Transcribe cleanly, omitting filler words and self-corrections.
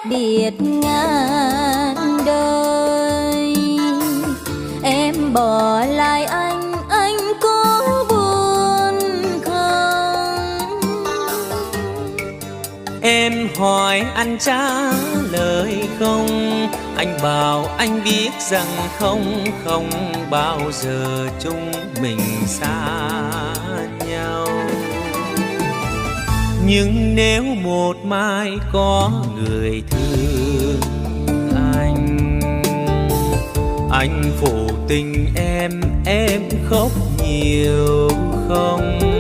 biệt ngàn đời. Em bỏ lại anh có buồn không? Em hỏi anh trả lời không, anh bảo anh biết rằng không bao giờ chúng mình xa nhau. Nhưng nếu một mai có người thương anh phụ tình em khóc nhiều không?